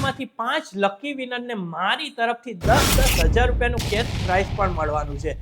તમારામાંથી 5 લકી વિનરને મારી તરફથી 10,000 રૂપિયાનું કેશ પ્રાઇઝ પણ મળવાનું છે।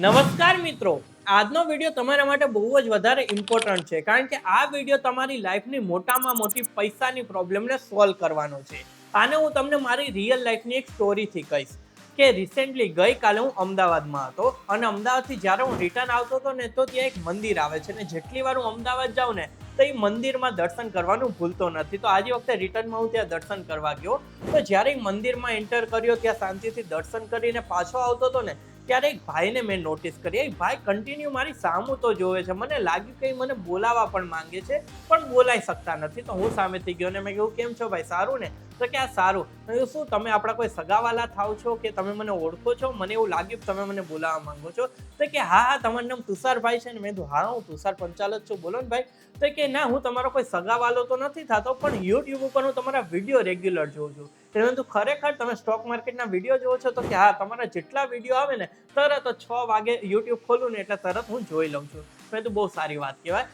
નમસ્કાર મિત્રો, આજનો વિડીયો તમારા માટે બહુ જ વધારે ઇમ્પોર્ટન્ટ છે, કારણ કે આ વિડીયો તમારી લાઈફની મોટામાં મોટી પૈસાની પ્રોબ્લેમને સોલ્વ કરવાનો છે। આને હું તમને મારી રિયલ લાઈફની એક સ્ટોરીથી કહીશ કે રિસેન્ટલી ગઈકાલે હું અમદાવાદમાં હતો અને અમદાવાદથી જ્યારે હું રિટર્ન આવતો હતો ને તો ત્યાં એક મંદિર આવે છે ને જેટલી વાર હું અમદાવાદ જાઉં ને તો એ મંદિરમાં દર્શન કરવાનું ભૂલતો નથી। તો આજે વખતે રિટર્નમાં હું ત્યાં દર્શન કરવા ગયો તો જ્યારે મંદિરમાં એન્ટર કર્યો ત્યાં શાંતિથી દર્શન કરીને પાછો આવતો હતો ને ત્યારે એક ભાઈને મેં નોટિસ કરી। એ ભાઈ કન્ટિન્યુ મારી સામું તો જોવે છે, મને લાગ્યું કે મને બોલાવવા પણ માંગે છે પણ બોલાઈ શકતા નથી। તો હું સામેથી ગયો ને મેં કહ્યું કેમ છો ભાઈ, સારું ને? તો કે આ સારું। શું તમે આપણા કોઈ સગાવાલા થાવ છો કે તમે મને ઓળખો છો? મને એવું લાગ્યું કે તમે મને બોલાવવા માંગો છો। તો કે હા હા, તમારું નામ તુષારભાઈ છે ને? મેં કીધું હા હું તુષાર પંચાલ જ છું, બોલો ને ભાઈ। તો કે ના, હું તમારો કોઈ સગાવાલો તો નથી થતો પણ યુટ્યુબ ઉપર હું તમારા વિડીયો રેગ્યુલર જોઉં છું। પરંતુ ખરેખર તમે સ્ટોક માર્કેટના વિડીયો જોવો છો? તો કે હા, તમારા જેટલા વિડીયો આવે ને તરત 6 વાગે યુટ્યુબ ખોલું ને એટલે તરત હું જોઈ લઉં છું। મેં તો બહુ સારી વાત કહેવાય।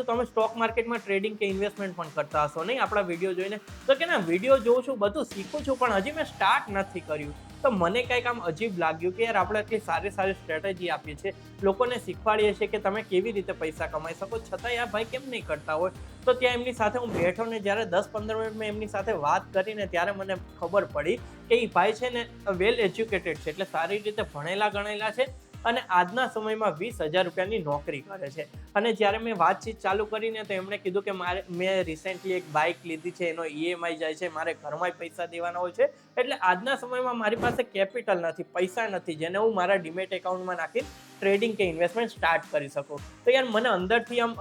તમે સ્ટોક માર્કેટમાં ટ્રેડિંગ કે ઇન્વેસ્ટમેન્ટ પણ કરતા હશો નહીં આપણા વિડીયો જોઈને? તો કે ના, વિડીયો જોઉં છું, બધું શીખું છું પણ હજી મેં સ્ટાર્ટ નથી કર્યું। તો મને કંઈક આમ અજીબ લાગ્યું કે યાર આપણે એટલી સારી સારી સ્ટ્રેટેજી આપીએ છીએ, લોકોને શીખવાડીએ છીએ કે તમે કેવી રીતે પૈસા કમાઈ શકો, છતાં યાર ભાઈ કેમ નહીં કરતા હોય? તો ત્યાં એમની સાથે હું બેઠો ને જ્યારે 10-15 મિનિટ મેં એમની સાથે વાત કરીને ત્યારે મને ખબર પડી કે એ ભાઈ છે ને વેલ એજ્યુકેટેડ છે, એટલે સારી રીતે ભણેલા ગણેલા છે અને આજના સમયમાં 20,000 રૂપિયાની નોકરી કરે છે। અને જ્યારે મેં વાતચીત ચાલુ કરીને તો એમણે કીધું કે મેં રિસેન્ટલી એક બાઇક લીધી છે, એનો EMI જાય છે, મારે ઘરમાં પૈસા દેવાના હોય છે, એટલે આજના સમયમાં મારી પાસે કેપિટલ નથી, પૈસા નથી જેને હું મારા ડીમેટ એકાઉન્ટમાં નાખી ટ્રેડિંગ કે ઇન્વેસ્ટમેન્ટ સ્ટાર્ટ કરી શકું। તો યાર મને અંદરથી આમ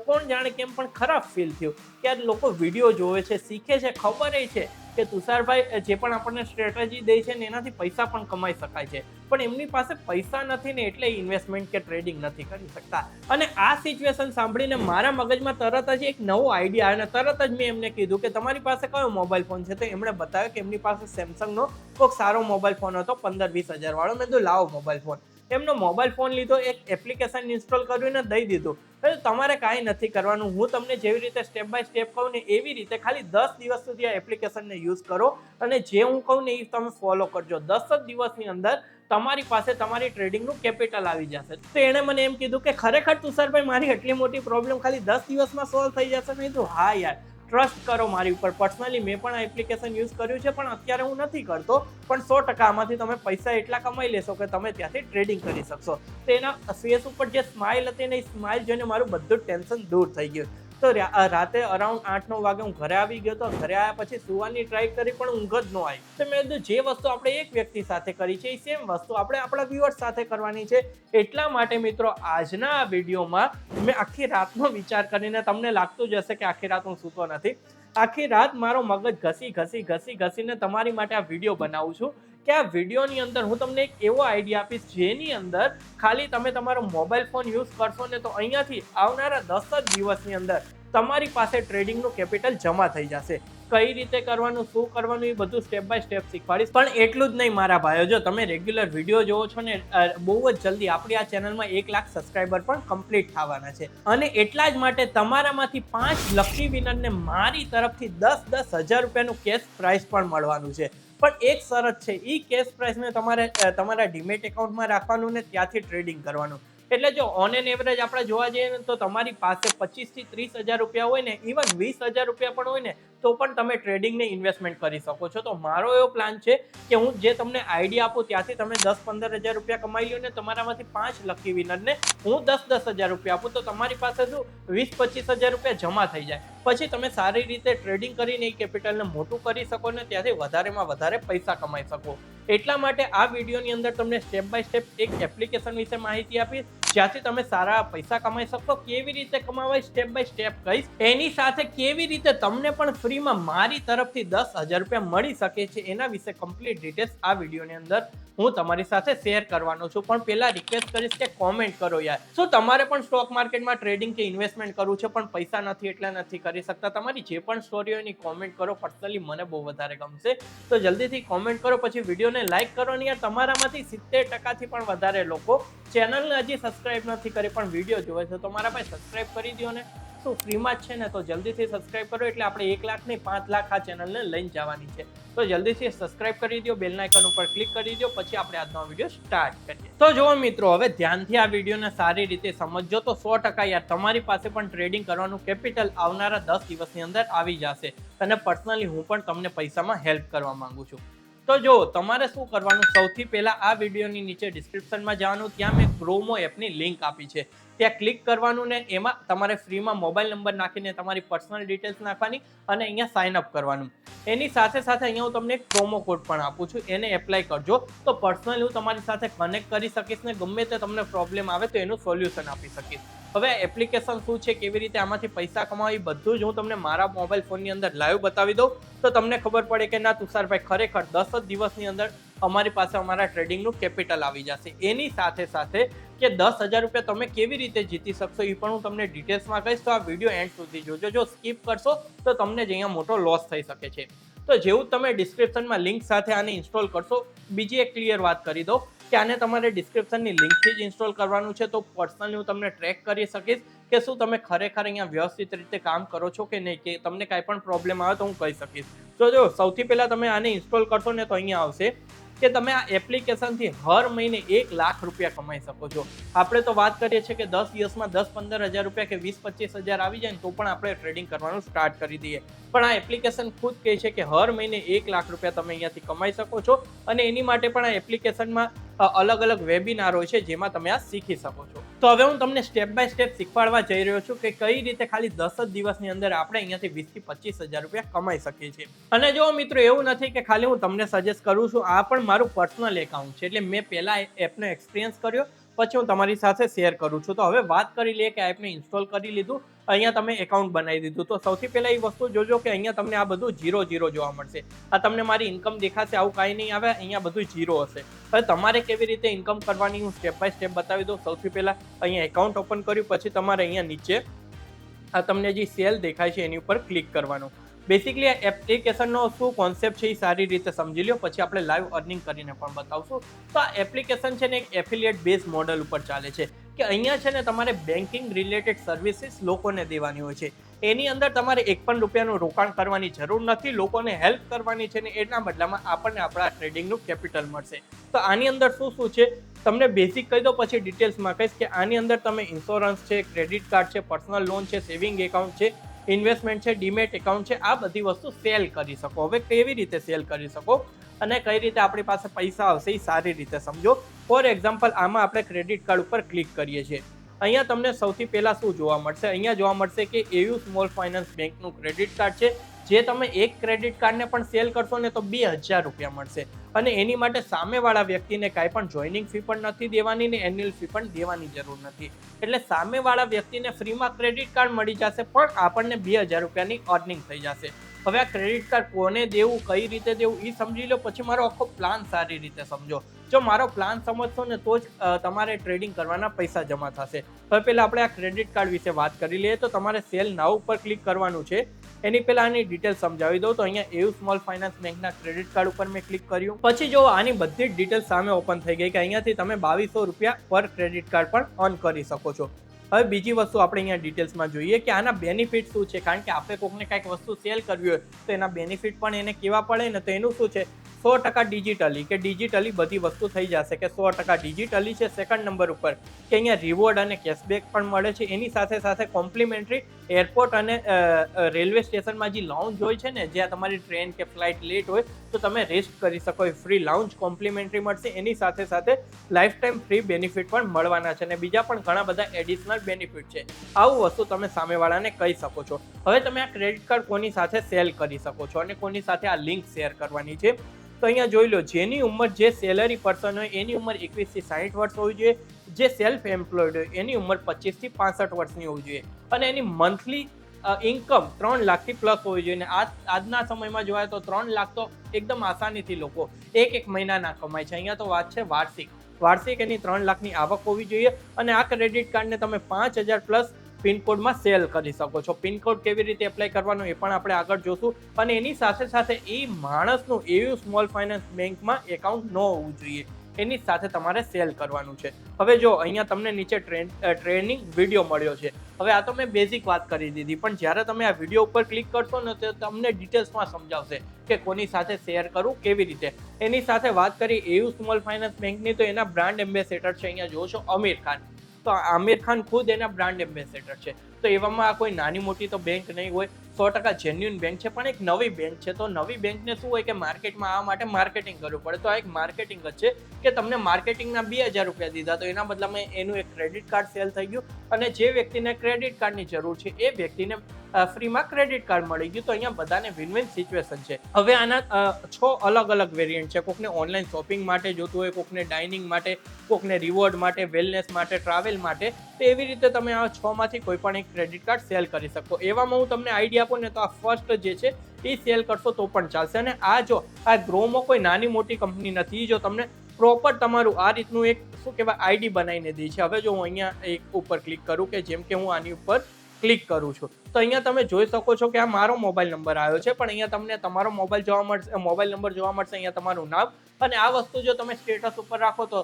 કોણ જાણે કેમ પણ ખરાબ ફીલ થયું કે યાર લોકો વિડીયો જોવે છે, શીખે છે, ખબર છે કે તુષારભાઈ જે પણ આપણને સ્ટ્રેટેજી દે છે ને એનાથી પૈસા પણ કમાઈ શકાય છે, પણ એમની પાસે પૈસા નથી ને એટલે ઇન્વેસ્ટમેન્ટ કે ટ્રેડિંગ નથી કરી શકતા। અને આ સિચ્યુએશન સાંભળીને મારા મગજમાં તરત જ એક નવો આઈડિયા અને તરત જ મેં એમને કીધું કે તમારી પાસે કયો મોબાઈલ ફોન છે? તો એમણે બતાવ્યો કે એમની પાસે સેમસંગનો કોઈક સારો મોબાઈલ ફોન હતો 15-20 હજાર વાળો। મેં કીધું લાવો મોબાઈલ ફોન। એમનો મોબાઈલ ફોન લીધો, એક એપ્લિકેશન ઇન્સ્ટોલ કરીને દઈ દીધું। તમારે કાંઈ નથી કરવાનું, હું તમને જેવી રીતે સ્ટેપ બાય સ્ટેપ કહું ને એવી રીતે ખાલી 10 દિવસ સુધી આ એપ્લિકેશનને યુઝ કરો અને જે હું કહું ને એ તમે ફોલો કરજો। 10 જ દિવસની અંદર તમારી પાસે તમારી ટ્રેડિંગનું કેપિટલ આવી જશે। તો એણે મને એમ કીધું કે ખરેખર તુષારભાઈ મારી એટલી મોટી પ્રોબ્લેમ ખાલી 10 દિવસમાં સોલ્વ થઈ જશે? મેં કીધું હા યાર, ટ્રસ્ટ કરો મારી ઉપર। પર્સનલી મેં પણ આ એપ્લિકેશન યુઝ કર્યું છે પણ અત્યારે હું નથી કરતો, પણ 100% આમાંથી તમે પૈસા એટલા કમાઈ લેશો કે તમે ત્યાંથી ટ્રેડિંગ કરી શકશો। તો એના ફેસ ઉપર જે સ્માઇલ હતી ને એ સ્માઇલ જોઈને મારું બધું ટેન્શન દૂર થઈ ગયું। તો રાતે અરાઉન્ડ 8-9 વાગે હું ઘરે આવી ગયો તો ઘરે આવ્યા પછી સુવાની ટ્રાય કરી પણ ઊંઘ જ ન આવી। તો મેં કીધું જે વસ્તુ આપણે એક વ્યક્તિ સાથે કરી છે એ સેમ વસ્તુ આપણે આપણા વ્યુઅર્સ સાથે કરવાની છે। એટલા માટે મિત્રો આજના આ વિડીયોમાં મેં આખી રાતનો વિચાર કરીને, તમને લાગતું જ હશે કે આખી રાત હું સૂતો નથી, આખી રાત મારો મગજ ઘસીને તમારી માટે આ વિડીયો બનાવું છું કે આ વિડીયોની અંદર હું તમને એક એવો આઈડિયા આપીશ જેની અંદર ખાલી તમે તમારો મોબાઈલ ફોન યુઝ કરશો ને તો અહીંયાથી આવનારા 10 જ દિવસની અંદર તમારી પાસે ટ્રેડિંગનું કેપિટલ જમા થઈ જશે। કઈ રીતે કરવાનું, શું કરવાનું એ બધું સ્ટેપ બાય સ્ટેપ શીખવાડીશ। પણ એટલું જ નહીં મારા ભાઈઓ, જો તમે રેગ્યુલર વિડીયો જોવો છો ને બહુ જ જલ્દી આપણી આ ચેનલમાં 1 લાખ સબસ્ક્રાઈબર પણ કમ્પ્લીટ થવાના છે અને એટલા જ માટે તમારામાંથી 5 લકી વિનરને મારી તરફથી 10,000 રૂપિયાનું કેશ પ્રાઇઝ પણ મળવાનું છે। પણ એક શરત છે, એ કેશ પ્રાઇઝને તમારે તમારા ડીમેટ એકાઉન્ટમાં રાખવાનું ને ત્યાંથી ટ્રેડિંગ કરવાનું। એટલે જો ઓન એન એવરેજ આપણે જોવા જઈએ ને તો તમારી પાસે 25-30 હજાર રૂપિયા હોય ને, ઇવન 20,000 રૂપિયા પણ હોય ને તો પણ તમે ટ્રેડિંગને ઇન્વેસ્ટમેન્ટ કરી શકો છો। તો મારો એવો પ્લાન છે કે હું જે તમને આઈડિયા આપું ત્યાંથી તમે 10-15 હજાર રૂપિયા કમાઈ લો ને તમારામાંથી 5 લકી વિનરને હું 10-10 હજાર રૂપિયા આપું તો તમારી પાસે શું 20-25 હજાર રૂપિયા જમા થઈ જાય। પછી તમે સારી રીતે ટ્રેડિંગ કરીને એ કેપિટલને મોટું કરી શકો ને ત્યાંથી વધારેમાં વધારે પૈસા કમાઈ શકો। એટલા માટે આ વિડીયોની અંદર તમને સ્ટેપ બાય સ્ટેપ એક એપ્લિકેશન વિશે માહિતી આપીશ જ્યાંથી તમે સારા પૈસા કમાઈ શકો। કેવી રીતે કમાવાય સ્ટેપ બાય સ્ટેપ કહીશ, એની સાથે કેવી રીતે તમને પણ ફ્રીમાં મારી તરફથી 10,000 રૂપિયા મળી શકે છે એના વિશે કમ્પ્લીટ ડિટેલ્સ આ વિડીયોની અંદર હું તમારી સાથે શેર કરવાનો છું। પણ પહેલા રિક્વેસ્ટ કરીશ કે કોમેન્ટ કરો યાર, શું તમારે પણ સ્ટોક માર્કેટમાં ટ્રેડિંગ કે ઇન્વેસ્ટમેન્ટ કરવું છે પણ પૈસા નથી એટલે નથી કરી શકતા? તમારી જે પણ સ્ટોરી હોય એની કોમેન્ટ કરો, પર્સનલી મને બહુ વધારે ગમશે। તો જલ્દીથી કોમેન્ટ કરો, પછી વિડીયોને લાઇક કરો ને યાર તમારામાંથી 70%થી પણ વધારે લોકો ચેનલને હજી સબસ્ક્રાઇબ નથી કરી પણ વિડીયો જોવે છે, તો મારા ભાઈ સબસ્ક્રાઇબ કરી દો ને। શું ફ્રીમાં જ છે ને, તો જલ્દીથી સબસ્ક્રાઇબ કરો એટલે આપણે 1 લાખ નહીં 5 લાખ આ ચેનલને લઈને જવાની છે. તો જલ્દીથી સબસ્ક્રાઇબ કરી દો, બેલ આઇકન ઉપર ક્લિક કરી દો, પછી આપણે આજનો વિડીયો સ્ટાર્ટ કરીએ. તો જુઓ મિત્રો, હવે ધ્યાનથી આ વિડીયોને સારી રીતે સમજજો તો 100% યાર તમારી પાસે પણ ટ્રેડિંગ કરવાનું કેપિટલ આવનારા 10 દિવસની અંદર આવી જશે. અને પર્સનલી હું પણ તમને પૈસામાં હેલ્પ કરવા માંગુ છું. તો જો તમારે શું કરવાનું, સૌથી પહેલા આ વિડીયોની નીચે ડિસ્ક્રિપ્શનમાં જવાનું, ત્યાં મેં ક્રોમો એપની લિંક આપી છે, ત્યાં ક્લિક કરવાનું ને એમાં તમારે ફ્રીમાં મોબાઈલ નંબર નાખીને તમારી પર્સનલ ડિટેલ્સ નાખવાની અને અહીંયા સાઇન અપ કરવાનું. એની સાથે સાથે અહીંયા હું તમને એક પ્રોમો કોડ પણ આપું છું, એને એપ્લાય કરજો તો પર્સનલી હું તમારી સાથે કનેક્ટ કરી શકીશ ને ગમે તે તમને પ્રોબ્લેમ આવે તો એનું સોલ્યુશન આપી શકીશ. હવે એપ્લિકેશન શું છે, કેવી રીતે આમાંથી પૈસા કમાવા, એ બધું જ હું તમને મારા મોબાઈલ ફોનની અંદર લાઈવ બતાવી દઉં તો તમને ખબર પડે કે ના તુષારભાઈ ખરેખર 10 જ દિવસની અંદર અમારી પાસે અમારા ટ્રેડિંગનું કેપિટલ આવી જશે. એની સાથે સાથે કે 10,000 રૂપિયા તમે કેવી રીતે જીતી શકશો એ પણ હું તમને ડિટેલ્સમાં કહીશ. તો આ વિડીયો એન્ડ સુધી જોજો, જો સ્કીપ કરશો તો તમને જ અહીંયા મોટો લોસ થઈ શકે છે. તો જેવું તમે ડિસ્ક્રિપ્શનમાં લિંક સાથે આને ઇન્સ્ટોલ કરશો, બીજી એક ક્લિયર વાત કરી દો કે આને તમારે ડિસ્ક્રિપ્શનની લિંકથી જ ઇન્સ્ટોલ કરવાનું છે. તો પર્સનલી હું તમને ટ્રેક કરી શકીશ કે શું તમે ખરેખર અહીંયા વ્યવસ્થિત રીતે કામ કરો છો કે નહીં, કે તમને કાંઈ પણ પ્રોબ્લેમ આવે તો હું કહી શકીશ. તો જો સૌથી પહેલાં તમે આને ઇન્સ્ટોલ કરશો ને તો અહીંયા આવશે કે તમે આ એપ્લિકેશનથી હર મહિને 1 લાખ રૂપિયા કમાઈ શકો છો. આપણે તો વાત કરીએ છીએ કે 10 દિવસમાં 10-15 હજાર રૂપિયા કે 20-25 હજાર આવી જાય ને તો પણ આપણે ટ્રેડિંગ કરવાનું સ્ટાર્ટ કરી દઈએ. પણ આ એપ્લિકેશન ખુદ કહે છે કે હર મહિને 1 લાખ રૂપિયા તમે અહીંયાથી કમાઈ શકો છો. અને એની માટે પણ આ એપ્લિકેશનમાં અલગ અલગ વેબિનાર હોય છે જેમાં તમે આ શીખી શકો છો. તો હવે હું તમને સ્ટેપ બાય સ્ટેપ શીખવાડવા જઈ રહ્યો છું કે કઈ રીતે ખાલી 10 જ દિવસની અંદર આપણે અહીંયાથી 20-25 હજાર રૂપિયા કમાઈ શકીએ છીએ. અને જો મિત્રો, એવું નથી કે ખાલી હું તમને સજેસ્ટ કરું છું, આ પણ મારું પર્સનલ એકાઉન્ટ છે, એટલે મેં પહેલા એપનો એક્સપિરિયન્સ કર્યો પછી હું તમારી સાથે શેર કરું છું. તો હવે વાત કરી લઈએ કે આ એપને ઇન્સ્ટોલ કરી લીધું, અહીંયા તમે એકાઉન્ટ બનાવી દીધું. તો સૌથી પહેલા એ વસ્તુ જોજો કે અહીંયા તમને આ બધું 0 જોવા મળશે. આ તમને મારી ઇન્કમ દેખાશે, આવું કાંઈ નહીં આવે, અહીંયા બધું 0 હશે. હવે તમારે કેવી રીતે ઇન્કમ કરવાની હું સ્ટેપ બાય સ્ટેપ બતાવી દઉં. સૌથી પહેલા અહીંયા એકાઉન્ટ ઓપન કર્યું, પછી તમારે અહીંયા નીચે આ તમને જે સેલ દેખાય છે એની ઉપર ક્લિક કરવાનું. બેસિકલી આ એપ્લિકેશનનો શું કોન્સેપ્ટ છે એ સારી રીતે સમજી લો, પછી આપણે લાઈવ અર્નિંગ કરીને પણ બતાવશું. તો આ એપ્લિકેશન છે ને એક એફિલિએટ બેઝ મોડલ ઉપર ચાલે છે કે અહીંયા છે ને તમારે બેન્કિંગ રિલેટેડ સર્વિસીસ લોકોને દેવાની હોય છે. એની અંદર તમારે 1 પણ રૂપિયાનું રોકાણ કરવાની જરૂર નથી, લોકોને હેલ્પ કરવાની છે ને એના બદલામાં આપણને આપણા ટ્રેડિંગનું કેપિટલ મળશે. તો આની અંદર શું શું છે તમને બેઝિક કહી દો, પછી ડિટેલ્સમાં કહીશ કે આની અંદર તમે ઇન્સ્યોરન્સ છે, ક્રેડિટ કાર્ડ છે, પર્સનલ લોન છે, સેવિંગ એકાઉન્ટ છે, ઇન્વેસ્ટમેન્ટ છે, ડીમેટ એકાઉન્ટ છે, આ બધી વસ્તુ સેલ કરી શકો. હવે કેવી રીતે સેલ કરી શકો અને કઈ રીતે આપણી પાસે પૈસા આવશે એ સારી રીતે સમજો. ફોર એક્ઝામ્પલ, આમાં આપણે ક્રેડિટ કાર્ડ ઉપર ક્લિક કરીએ છીએ. અહીંયા તમને સૌથી પહેલા શું જોવા મળશે, અહીંયા જોવા મળશે કે એયુ સ્મોલ ફાઇનાન્સ બેંકનું ક્રેડિટ કાર્ડ છે, જે તમે એક ક્રેડિટ કાર્ડને પણ સેલ કરશો ને તો 2,000 રૂપિયા મળશે. અને એની માટે સામેવાળા વ્યક્તિને કાંઈ પણ જોઈનિંગ ફી પણ નથી દેવાની ને એન્યુઅલ ફી પણ દેવાની જરૂર નથી. એટલે સામેવાળા વ્યક્તિને ફ્રીમાં ક્રેડિટ કાર્ડ મળી જશે, પણ આપણને 2,000 રૂપિયાની અર્નિંગ થઈ જશે. હવે આ ક્રેડિટ કાર્ડ કોને દેવું, કઈ રીતે દેવું એ સમજી લો, પછી મારો આખો પ્લાન સારી રીતે સમજો. જો મારો પ્લાન સમજશો ને તો જ તમારે ટ્રેડિંગ કરવાના પૈસા જમા થશે. હવે પહેલાં આપણે આ ક્રેડિટ કાર્ડ વિશે વાત કરી લઈએ. તો તમારે સેલ નાઉ ઉપર ક્લિક કરવાનું છે. એની પહેલા આની ડિટેલ સમજાવી દઉં તો અહીંયા એયુ સ્મોલ ફાઇનાન્સ બેંકના ક્રેડિટ કાર્ડ ઉપર મેં ક્લિક કર્યું. પછી જો આની બધી જ ડિટેલ સામે ઓપન થઈ ગઈ કે અહીંયાથી તમે 2,200 રૂપિયા પર ક્રેડિટ કાર્ડ પણ અર્ન કરી શકો છો. હવે બીજી વસ્તુ આપણે અહીંયા ડિટેલ્સમાં જોઈએ કે આના બેનિફિટ શું છે, કારણ કે આપણે કોઈકને કાંઈક વસ્તુ સેલ કરવી હોય તો એના બેનિફિટ પણ એને કેવા પડે ને. તો એનું શું છે, 100% ડિજિટલી કે ડિજિટલી બધી વસ્તુ થઈ જશે કે 100% ડિજિટલી છે. સેકન્ડ નંબર ઉપર કે અહીંયા રિવોર્ડ અને કેશબેક પણ મળે છે. એની સાથે સાથે કોમ્પ્લિમેન્ટરી એરપોર્ટ અને રેલવે સ્ટેશનમાં જે લાઉન્જ હોય છે ને, જ્યાં તમારી ટ્રેન કે ફ્લાઇટ લેટ હોય તો તમે રેસ્ટ કરી શકો, એ ફ્રી લાઉન્જ કોમ્પ્લિમેન્ટરી મળશે. એની સાથે સાથે લાઈફ ટાઈમ ફ્રી બેનિફિટ પણ મળવાના છે અને બીજા પણ ઘણા બધા એડિશનલ બેનિફિટ છે. આવું વસ્તુ તમે સામેવાળાને કહી શકો છો. હવે તમે આ ક્રેડિટ કાર્ડ કોની સાથે સેલ કરી શકો છો અને કોની સાથે આ લિંક શેર કરવાની છે. તો અહીંયા જોઈ લો, જેની ઉંમર, જે સેલરી પર્સન હોય એની ઉંમર 21 થી 60 વર્ષ હોવી જોઈએ, જે સેલ્ફ એમ્પ્લોયડ હોય એની ઉંમર 25 થી 65 વર્ષની હોવી જોઈએ અને એની મંથલી ઇન્કમ 3 લાખથી પ્લસ હોવી જોઈએ. આજના સમયમાં જોવાય તો 3 લાખ તો એકદમ આસાનીથી લોકો એક મહિનાના કમાય છે. અહીંયા તો વાત છે વાર્ષિક એની 3 લાખની આવક હોવી જોઈએ અને આ ક્રેડિટ કાર્ડને તમે 5,000 પ્લસ પિનકોડમાં સેલ કરી શકો છો. પિનકોડ કેવી રીતે એપ્લાય કરવાનો એ પણ આપણે આગળ જોશું. અને એની સાથે સાથે એ માણસનું એયુ સ્મોલ ફાઇનાન્સ બેંકમાં એકાઉન્ટ ન હોવું જોઈએ, એની સાથે તમારે સેલ કરવાનું છે. હવે જો અહીંયા તમને નીચે ટ્રેનિંગ વિડીયો મળ્યો છે. હવે આ તો મેં બેઝિક વાત કરી દીધી, પણ જ્યારે તમે આ વિડીયો ઉપર ક્લિક કરશો ને તો તમને ડિટેલ્સમાં સમજાવશે કે કોની સાથે શેર કરવું, કેવી રીતે. એની સાથે વાત કરી એયુ સ્મોલ ફાઇનાન્સ બેંકની, તો એના બ્રાન્ડ એમ્બેસેડર છે, અહીંયા જોવો છો આમિર ખાન. તો આમિર ખાન ખુદ એના બ્રાન્ડ એમ્બેસેડર છે. તો એવામાં આ કોઈ નાની મોટી તો બેંક નહીં હોય, 100% જેન્યુઇન બેંક છે, પણ એક નવી બેંક છે. તો નવી બેંકને શું હોય કે માર્કેટમાં આવવા માટે માર્કેટિંગ કરવું પડે. તો આ એક માર્કેટિંગ જ છે કે તમને માર્કેટિંગના 2000 રૂપિયા દીધા, તો એના બદલામાં એનું એક ક્રેડિટ કાર્ડ સેલ થઈ ગયું, અને જે વ્યક્તિને ક્રેડિટ કાર્ડની જરૂર છે એ વ્યક્તિને ફ્રીમાં ક્રેડિટ કાર્ડ મળી ગયું. તો અહીંયા બધાને વિન વિન સિચ્યુએશન છે. હવે આના 6 અલગ અલગ વેરિયન્ટ છે. કોકને ઓનલાઈન શોપિંગ માટે જોતું હોય, કોકને ડાઇનિંગ માટે, કોકને રિવોર્ડ માટે, વેલનેસ માટે, ટ્રાવેલ માટે. તો એવી રીતે તમે આ 6 માંથી કોઈ પણ એક ક્રેડિટ કાર્ડ સેલ કરી શકો. એવામાં હું તમને આઈડિયા આપું ને તો આ ફર્સ્ટ જે છે એ સેલ કરશો તો પણ ચાલશે. અને આ જો આ ગ્રોમો કોઈ નાની મોટી કંપની નથી, જો તમને પ્રોપર તમારું આ રીતનું એક શું કહેવાય આઈડી બનાવીને દે છે. હવે જો હું અહીંયા એક ઉપર ક્લિક કરું, કે જેમ કે હું આની ઉપર ક્લિક કરું છું, તો અહીંયા તમે જોઈ શકો છો કે આ મારો મોબાઈલ નંબર આવ્યો છે, પણ અહીંયા તમને તમારો મોબાઈલ જોવા મળશે, મોબાઈલ નંબર જોવા મળશે, અહીંયા તમારું નામ. અને આ વસ્તુ જો તમે સ્ટેટસ ઉપર રાખો તો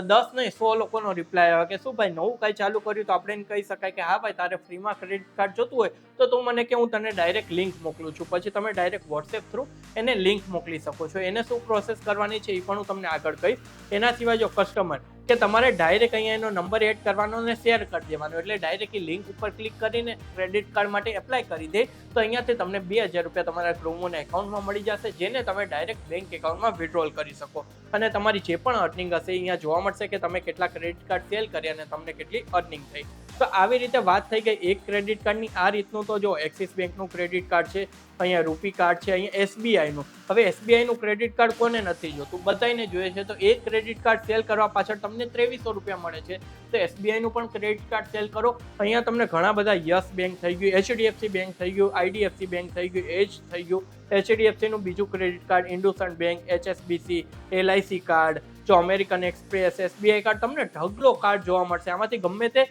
10 નહીં 100 લોકોનો રિપ્લાય આવે કે શું ભાઈ નવું કંઈ ચાલુ કર્યું. તો આપણે કહી શકાય કે હા ભાઈ તારે ફ્રીમાં ક્રેડિટ કાર્ડ જોતું હોય તો તું મને કે હું તને ડાયરેક્ટ લિંક મોકલું છું. પછી તમે ડાયરેક્ટ વોટ્સએપ થ્રુ એને લિંક મોકલી શકો છો. એને શું પ્રોસેસ કરવાની છે એ પણ હું તમને આગળ કહીશ. એના સિવાય જો કસ્ટમર કે તમારે ડાયરેક્ટ અહીંયા એનો નંબર એડ કરવાનો અને શેર કરી દેવાનો, એટલે ડાયરેક્ટ લિંક ઉપર ક્લિક કરીને ક્રેડિટ કાર્ડ માટે એપ્લાય કરી દે તો અહીંયાથી તમને 2000 રૂપિયા તમારા ગ્રોમોના એકાઉન્ટમાં મળી જશે, જેને તમે ડાયરેક્ટ બેંક એકાઉન્ટમાં વિડ્રોલ કરી શકો. અને તમારી જે પણ અર્નિંગ હશે અહીંયા જોવા મળશે કે તમે કેટલા ક્રેડિટ કાર્ડ સેલ કર્યા અને તમને કેટલી અર્નિંગ થઈ. તો આવી રીતે વાત થઈ ગઈ એક ક્રેડિટ કાર્ડની. આ રીતનું તો જો એક્સિસ બેંકનું ક્રેડિટ કાર્ડ છે, અહીંયા રૂપી કાર્ડ છે, અહીંયા એસબીઆઈનું. હવે એસબીઆઈનું ક્રેડિટ કાર્ડ કોને નથી જોતું, બધાને જોઈએ છે. તો એક ક્રેડિટ કાર્ડ સેલ કરવા પાછળ તમને 2300 રૂપિયા મળે છે. તો એસબીઆઈનું પણ ક્રેડિટ કાર્ડ સેલ કરો. અહીંયા તમને ઘણા બધા યસ બેંક થઈ ગયું, એચડીએફસી બેંક થઈ ગયું, આઈડીએફસી બેંક થઈ ગયું, એજ થઈ ગયું, એચડીએફસીનું બીજું credit card, IndusInd bank, HSBC, LIC card, જો અમેરિકન એક્સપ્રેસ, એસબીઆઈ કાર્ડ, તમને ઢગલો કાર્ડ જોવા મળશે. આમાંથી ગમે તે,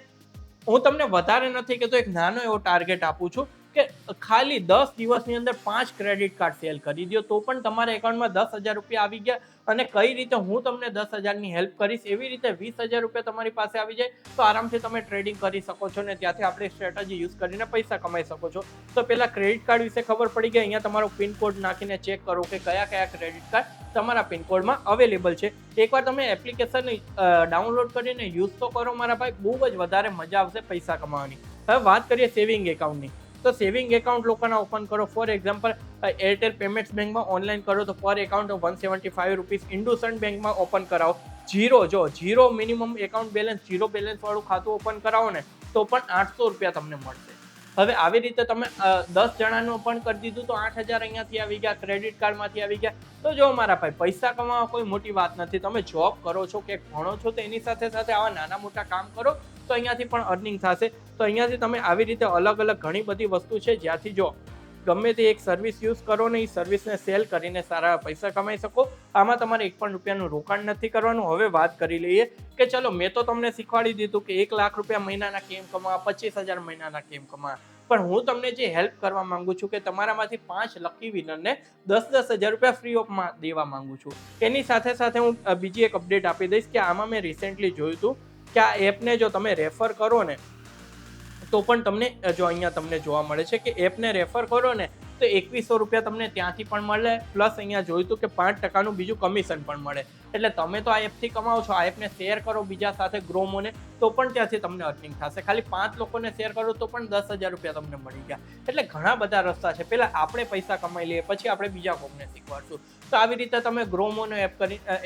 હું તમને વધારે નથી કહેતો, એક નાનો એવો ટાર્ગેટ આપું છું કે ખાલી 10 દિવસની અંદર 5 ક્રેડિટ કાર્ડ સેલ કરી દો તો પણ તમારા એકાઉન્ટમાં 10,000 રૂપિયા આવી ગયા. અને કઈ રીતે હું તમને 10,000ની હેલ્પ કરીશ, એવી રીતે 20,000 રૂપિયા તમારી પાસે આવી જાય તો આરામથી તમે ટ્રેડિંગ કરી શકો છો, ને ત્યાંથી આપણે સ્ટ્રેટેજી યુઝ કરીને પૈસા કમાઈ શકો છો. તો પહેલા ક્રેડિટ કાર્ડ વિશે ખબર પડી ગઈ. અહીંયા તમારો પિનકોડ નાખીને ચેક કરો કે કયા કયા ક્રેડિટ કાર્ડ તમારા પિનકોડમાં અવેલેબલ છે. એકવાર તમે એપ્લિકેશન ડાઉનલોડ કરીને યુઝ તો કરો મારા ભાઈ, બહુ જ વધારે મજા આવશે પૈસા કમાવાની. હવે વાત કરીએ સેવિંગ એકાઉન્ટની. તો સેવિંગ એકાઉન્ટ લોકોના ઓપન કરો. ફોર એક્ઝામ્પલ એરટેલ પેમેન્ટ્સ બેંકમાં ઓનલાઈન કરો તો પર એકાઉન્ટ 175 રૂપીસ. ઇન્ડોસન્ટ બેંકમાં ઓપન કરાવો. Zero minimum account balance, zero balance વાળું ખાતું ઓપન કરાવો ને તો પણ 800 રૂપિયા તમને મળશે. હવે આવી રીતે તમે 10 જણાનું ઓપન કરી દીધું તો 8000 અહીંયાથી આવી ગયા, ક્રેડિટ કાર્ડમાંથી આવી ગયા. તો જો મારા ભાઈ પૈસા કમાવા કોઈ મોટી વાત નથી. તમે જોબ કરો છો કે ભણો છો તો એની સાથે સાથે આવા નાના મોટા કામ કરો તો અહીંયાથી પણ અર્નિંગ થશે. તો અહીંયાથી તમે આવી રીતે અલગ અલગ ઘણી બધી વસ્તુ છે જ્યાંથી જો ગમે તે એક સર્વિસ યુઝ કરો ને એ સર્વિસને સેલ કરીને સારા પૈસા કમાઈ શકો. આમાં તમારે 1 પણ રૂપિયાનું રોકાણ નથી કરવાનું. હવે વાત કરી લઈએ કે ચલો મેં તો તમને શીખવાડી દીધું કે 1 લાખ રૂપિયા મહિનાના કેમ કમાવા, 25,000 મહિનાના કેમ કમાવા. પણ હું તમને જે હેલ્પ કરવા માંગુ છું કે તમારામાંથી 5 લકી વિનરને 10,000 રૂપિયા ફ્રી ઓફમાં દેવા માંગુ છું. એની સાથે સાથે હું બીજી એક અપડેટ આપી દઈશ કે આમાં મેં રિસેન્ટલી જોયું હતું કે આ એપને જો તમે રેફર કરો ને તો પણ તમને જો અહીંયા તમને જોવા મળે છે કે એપને રેફર કરો ને તો 2100 રૂપિયા તમને ત્યાંથી પણ મળે, પ્લસ અહીંયા જોયું હતું કે 5%નું બીજું કમિશન પણ મળે. એટલે તમે તો આ એપથી કમાવો છો, આ એપને શેર કરો બીજા સાથે ગ્રોમોને તો પણ ત્યાંથી તમને અર્નિંગ થશે. ખાલી 5 લોકોને શેર કરો તો પણ 10,000 રૂપિયા તમને મળી ગયા. એટલે ઘણા બધા રસ્તા છે. પહેલા આપણે પૈસા કમાઈ લઈએ, પછી આપણે બીજા કોઈને શીખવાડશું. તો આવી રીતે તમે ગ્રોમોનો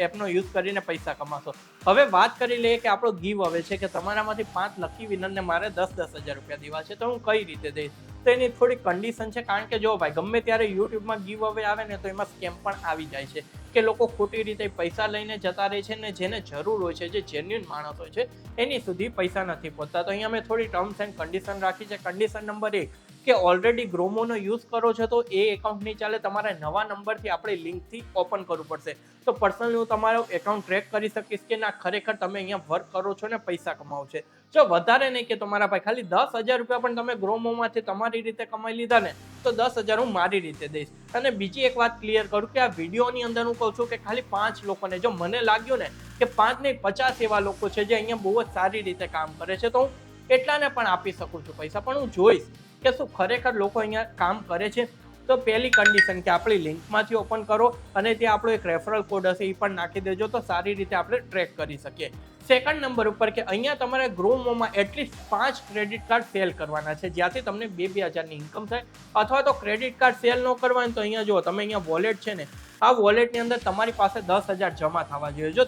એપનો યુઝ કરીને પૈસા કમાશો. હવે વાત કરી લઈએ કે આપણો ગીવ અવે છે કે તમારામાંથી 5 લકી વિનરને મારે 10,000 રૂપિયા દેવા છે. તો હું કઈ રીતે દઈશ, તો એની થોડી કન્ડિશન છે. કારણ કે જો ભાઈ ગમે ત્યારે યુટ્યુબમાં ગીવ અવે આવે ને તો એમાં સ્કેમ પણ આવી જાય છે કે લોકો ખોટી રીતે પૈસા લઈને જતા રહે છે, ને જેને જરૂર હોય છે, જે જેન્યુઇન માણસ હોય છે એની સુધી પૈસા નથી પહોંચતા. તો અહીંયા મેં થોડી ટર્મ્સ એન્ડ કન્ડિશન રાખી છે. કન્ડિશન નંબર 1 કે ઓલરેડી ગ્રોમોનો યુઝ કરો છો તો એ એકાઉન્ટ નહીં ચાલે, તમારે નવા નંબરથી આપણે લિંકથી ઓપન કરવું પડશે. તો પર્સનલી હું તમારો એકાઉન્ટ ટ્રેક કરી શકીશ કે ના ખરેખર તમે અહીંયા વર્ક કરો છો ને પૈસા કમાવો છે. જો વધારે નહીં કે તમારા ભાઈ ખાલી 10,000 રૂપિયા પણ તમે ગ્રોમોમાંથી તમારી રીતે કમાઈ લીધા ને તો 10,000 હું મારી રીતે દઈશ. અને બીજી એક વાત ક્લિયર કરું કે આ વિડીયોની અંદર હું કહું છું કે ખાલી 5 લોકોને, જો મને લાગ્યું ને કે 5 નહીં 50 એવા લોકો છે જે અહીંયા બહુ જ સારી રીતે કામ કરે છે તો હું એટલાને પણ આપી શકું છું પૈસા, પણ હું જોઈશ કે શું ખરેખર લોકો અહીંયા કામ કરે છે. તો પહેલી કન્ડિશન કે આપણી લિંકમાંથી ઓપન કરો અને ત્યાં આપણો એક રેફરલ કોડ હશે એ પણ નાખી દેજો, તો સારી રીતે આપણે ટ્રેક કરી શકીએ. સેકન્ડ નંબર ઉપર કે અહીંયા તમારે ગ્રોમોમાં એટલીસ્ટ 5 ક્રેડિટ કાર્ડ સેલ કરવાના છે, જ્યાંથી તમને 2,000ની ઇન્કમ થાય. અથવા તો ક્રેડિટ કાર્ડ સેલ ન કરવા હોય તો અહીંયા જુઓ, તમે અહીંયા વોલેટ છે ને, આ વોલેટની અંદર તમારી પાસે 10,000 જમા થવા જોઈએ. જો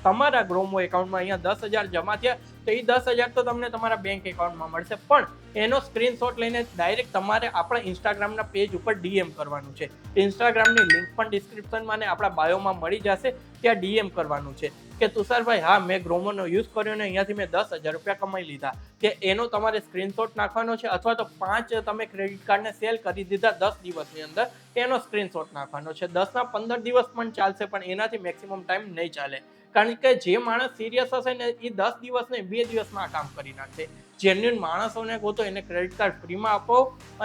તમારા ગ્રોમો એકાઉન્ટમાં અહીંયા 10,000 જમા થયા તો એ 10,000 તો તમને તમારા બેંક એકાઉન્ટમાં મળશે, પણ એનો સ્ક્રીનશોટ લઈને ડાયરેક્ટ તમારે આપણા ઇન્સ્ટાગ્રામના પેજ ઉપર ડીએમ કરવાનું છે. ઇન્સ્ટાગ્રામની લિંક પણ ડિસ્ક્રિપ્શનમાં અને આપણા બાયોમાં મળી જશે, ત્યાં ડીએમ કરવાનું છે કે તુષારભાઈ હા મેં ગ્રોમોનો યુઝ કર્યો ને અહીંયાથી મેં 10,000 રૂપિયા કમાઈ લીધા, કે એનો તમારે સ્ક્રીનશોટ નાખવાનો છે. અથવા તો 5 તમે ક્રેડિટ કાર્ડને સેલ કરી દીધા 10 દિવસની અંદર, એનો સ્ક્રીનશોટ નાખવાનો છે. 10ના 15 દિવસ પણ ચાલશે, પણ એનાથી મેક્સિમમ ટાઈમ નહીં ચાલે, કારણ કે જે માણસ સિરિયસ હશે ને એ 10 દિવસ ને 2 દિવસમાં આ કામ કરી નાખશે. જેન્યુઅન માણસોને ગોતો, એને ક્રેડિટ કાર્ડ ફ્રીમાં આપો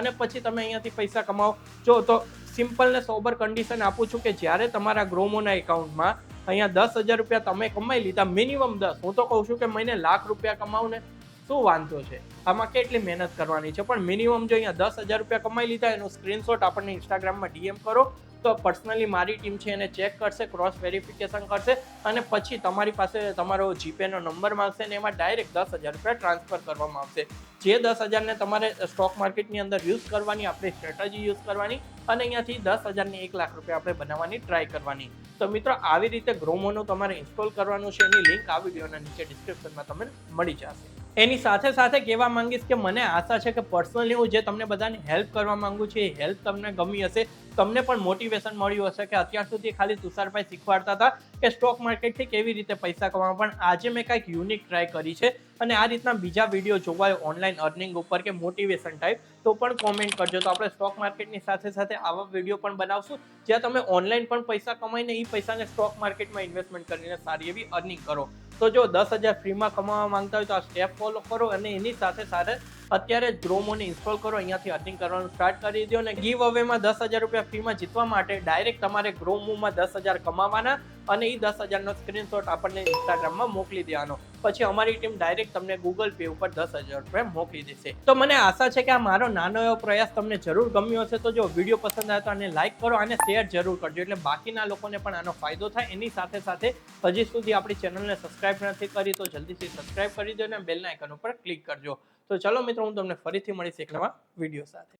અને પછી તમે અહીંયાથી પૈસા કમાઓ. જો તો સિમ્પલ ને સોબર કન્ડિશન આપું છું કે જ્યારે તમારા ગ્રોમોના એકાઉન્ટમાં અહીંયા 10,000 રૂપિયા તમે કમાઈ લીધા, મિનિમમ 10, હું તો કહું છું કે મહિને લાખ રૂપિયા કમાવું ને શું વાંધો છે, આમાં કેટલી મહેનત કરવાની છે, પણ મિનિમમ જો અહીંયા 10,000 રૂપિયા કમાઈ લીધા એનો સ્ક્રીનશોટ આપણને ઇન્સ્ટાગ્રામમાં ડીએમ કરો તો પર્સનલી મારી ટીમ છે એને ચેક કરશે, ક્રોસ વેરિફિકેશન કરશે અને પછી તમારી પાસે તમારો જીપેનો નંબર માંગશે ને એમાં ડાયરેક્ટ 10,000 રૂપિયા ટ્રાન્સફર કરવામાં આવશે. જે 10,000ને તમારે સ્ટોક માર્કેટની અંદર યુઝ કરવાની, આપણી સ્ટ્રેટેજી યુઝ કરવાની અને અહીંયાથી 10,000ની 1 લાખ રૂપિયા આપણે બનાવવાની ટ્રાય કરવાની. તો મિત્રો આવી રીતે ગ્રોમોનું તમારે ઇન્સ્ટોલ કરવાનું છે, એની લિંક આ વિડીયોના નીચે ડિસ્ક્રિપ્શનમાં તમને મળી જશે. એની સાથે સાથે કહેવા માંગીશ કે મને આશા છે કે પર્સનલી હું જે તમને બધાની હેલ્પ કરવા માંગુ છું એ હેલ્પ તમને ગમી હશે, તમને પણ મોટિવેશન મળ્યું હશે કે અત્યાર સુધી ખાલી તુષારભાઈ શીખવાડતા હતા કે સ્ટોક માર્કેટથી કેવી રીતે પૈસા કમાવા, પણ આજે મેં કંઈક યુનિક ટ્રાય કરી છે. અને આ રીતના બીજા વિડીયો જોવા હોય ઓનલાઈન અર્નિંગ ઉપર કે મોટિવેશન ટાઈપ, તો પણ કોમેન્ટ કરજો, તો આપણે સ્ટોક માર્કેટની સાથે સાથે આવા વિડીયો પણ બનાવશું જ્યાં તમે ઓનલાઈન પણ પૈસા કમાઈને એ પૈસાને સ્ટોક માર્કેટમાં ઇન્વેસ્ટમેન્ટ કરીને સારી એવી અર્નિંગ કરો. તો જો 10,000 ફ્રીમાં કમાવા માંગતા હોય તો આ સ્ટેપ ફોલો કરો અને એની સાથે સાથે અત્યારે જ ગ્રોમોને ઇન્સ્ટોલ કરો, અહીંયાથી અર્નિંગ કરવાનું સ્ટાર્ટ કરી દો. અને ગીવ અવેમાં 10,000 રૂપિયા ફ્રીમાં જીતવા માટે ડાયરેક્ટ તમારે ગ્રોમોમાં 10,000 કમાવાના અને એ 10,000નો સ્ક્રીનશોટ આપણને ઇન્સ્ટાગ્રામમાં મોકલી દેવાનો, પછી અમારી ટીમ ડાયરેક્ટ તમને ગૂગલ પે ઉપર 10,000 રૂપિયા મોકલી દેશે. તો મને આશા છે કે આ મારો નાનો એવો પ્રયાસ તમને જરૂર ગમ્યો હશે. તો જો વિડીયો પસંદ આવે તો આને લાઈક કરો અને શેર જરૂર કરજો, એટલે બાકીના લોકોને પણ આનો ફાયદો થાય. એની સાથે સાથે હજી સુધી આપણી ચેનલને સબસ્ક્રાઇબ નથી કરી તો જલ્દીથી સબસ્ક્રાઇબ કરી દો અને બેલના આઇકન ઉપર ક્લિક કરજો. તો ચલો મિત્રો, હું તમને ફરીથી મળીશ એક નવા વિડીયો સાથે.